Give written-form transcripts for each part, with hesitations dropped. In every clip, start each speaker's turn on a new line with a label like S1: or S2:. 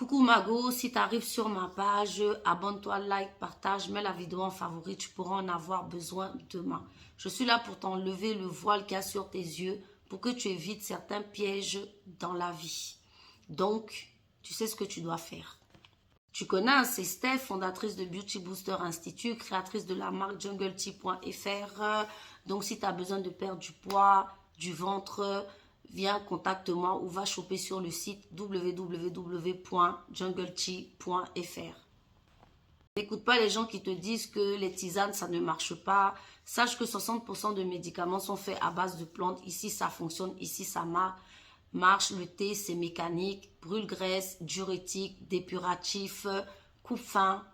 S1: Coucou Mago, si tu arrives sur ma page, abonne-toi, like, partage, mets la vidéo en favori, tu pourras en avoir besoin demain. Je suis là pour t'enlever le voile qu'il y a sur tes yeux pour que tu évites certains pièges dans la vie. Donc, tu sais ce que tu dois faire. Tu connais, hein, c'est Steph, fondatrice de Beauty Booster Institute, créatrice de la marque jungletea.fr. Donc, si tu as besoin de perdre du poids, du ventre, viens, contacte-moi ou va choper sur le site www.jungletea.fr. N'écoute pas les gens qui te disent que les tisanes, ça ne marche pas. Sache que 60% de médicaments sont faits à base de plantes. Ici, ça fonctionne. Ici, ça marche. Le thé, c'est mécanique. Brûle-graisse, diurétique, dépuratif, coupe-faim.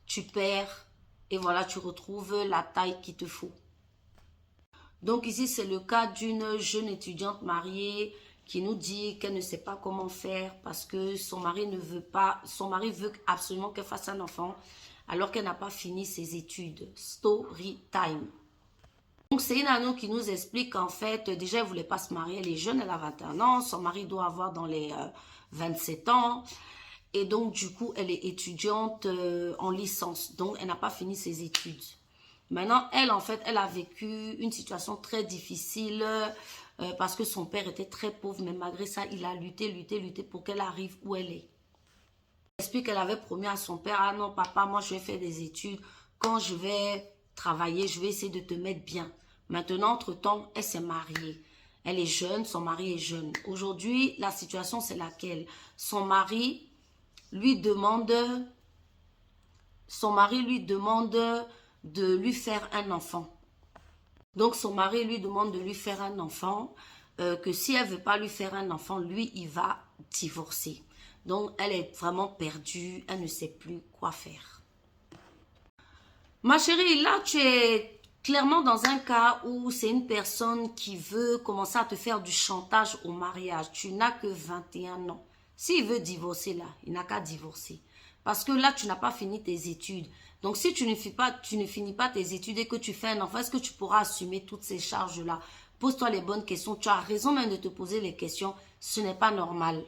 S1: Tu perds. Et voilà, tu retrouves la taille qu'il te faut. Donc ici, c'est le cas d'une jeune étudiante mariée qui nous dit qu'elle ne sait pas comment faire parce que son mari ne veut pas, son mari veut absolument qu'elle fasse un enfant alors qu'elle n'a pas fini ses études. Story time. Donc c'est une ado qui nous explique qu'en fait, déjà elle ne voulait pas se marier, elle est jeune, elle a 21 ans, son mari doit avoir dans les 27 ans. Et donc du coup, elle est étudiante en licence, donc elle n'a pas fini ses études. Maintenant, elle, en fait, elle a vécu une situation très difficile parce que son père était très pauvre, mais malgré ça, il a lutté pour qu'elle arrive où elle est. Elle explique qu'elle avait promis à son père, ah non, papa, moi, je vais faire des études. Quand je vais travailler, je vais essayer de te mettre bien. Maintenant, entre-temps, elle s'est mariée. Elle est jeune, son mari est jeune. Aujourd'hui, la situation, c'est laquelle? Son mari lui demande de lui faire un enfant. Donc, son mari lui demande de lui faire un enfant, que si elle ne veut pas lui faire un enfant, lui, il va divorcer. Donc, elle est vraiment perdue, elle ne sait plus quoi faire. Ma chérie, là, tu es clairement dans un cas où c'est une personne qui veut commencer à te faire du chantage au mariage. Tu n'as que 21 ans. S'il veut divorcer, là, il n'a qu'à divorcer. Parce que là, tu n'as pas fini tes études. Donc, si tu ne finis pas tes études et que tu fais un enfant, est-ce que tu pourras assumer toutes ces charges-là? Pose-toi les bonnes questions. Tu as raison même de te poser les questions. Ce n'est pas normal.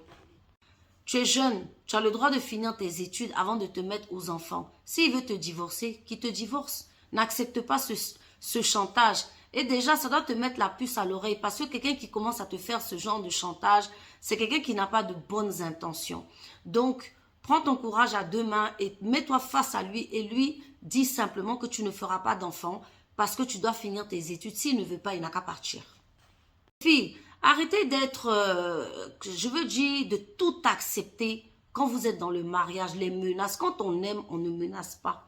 S1: Tu es jeune. Tu as le droit de finir tes études avant de te mettre aux enfants. S'il veut te divorcer, qu'il te divorce. N'accepte pas ce chantage. Et déjà, ça doit te mettre la puce à l'oreille. Parce que quelqu'un qui commence à te faire ce genre de chantage, c'est quelqu'un qui n'a pas de bonnes intentions. Donc, prends ton courage à deux mains et mets-toi face à lui et lui dis simplement que tu ne feras pas d'enfant parce que tu dois finir tes études. S'il ne veut pas, il n'a qu'à partir. Fille, arrêtez d'être, je veux dire, de tout accepter quand vous êtes dans le mariage, les menaces. Quand on aime, on ne menace pas.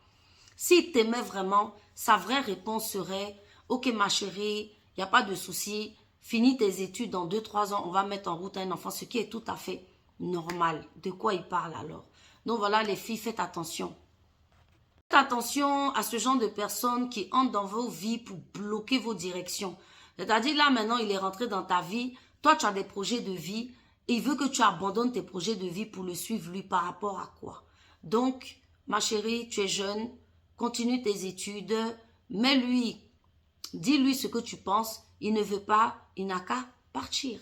S1: S'il t'aimait vraiment, sa vraie réponse serait, ok ma chérie, il n'y a pas de souci, finis tes études dans 2-3 ans, on va mettre en route un enfant, ce qui est tout à fait normal. De quoi il parle alors? Donc voilà les filles, faites attention. Faites attention à ce genre de personnes qui entrent dans vos vies pour bloquer vos directions. C'est-à-dire là maintenant il est rentré dans ta vie, toi tu as des projets de vie et il veut que tu abandonnes tes projets de vie pour le suivre lui par rapport à quoi? Donc ma chérie, tu es jeune, continue tes études, mets-lui, dis-lui ce que tu penses, il ne veut pas, il n'a qu'à partir.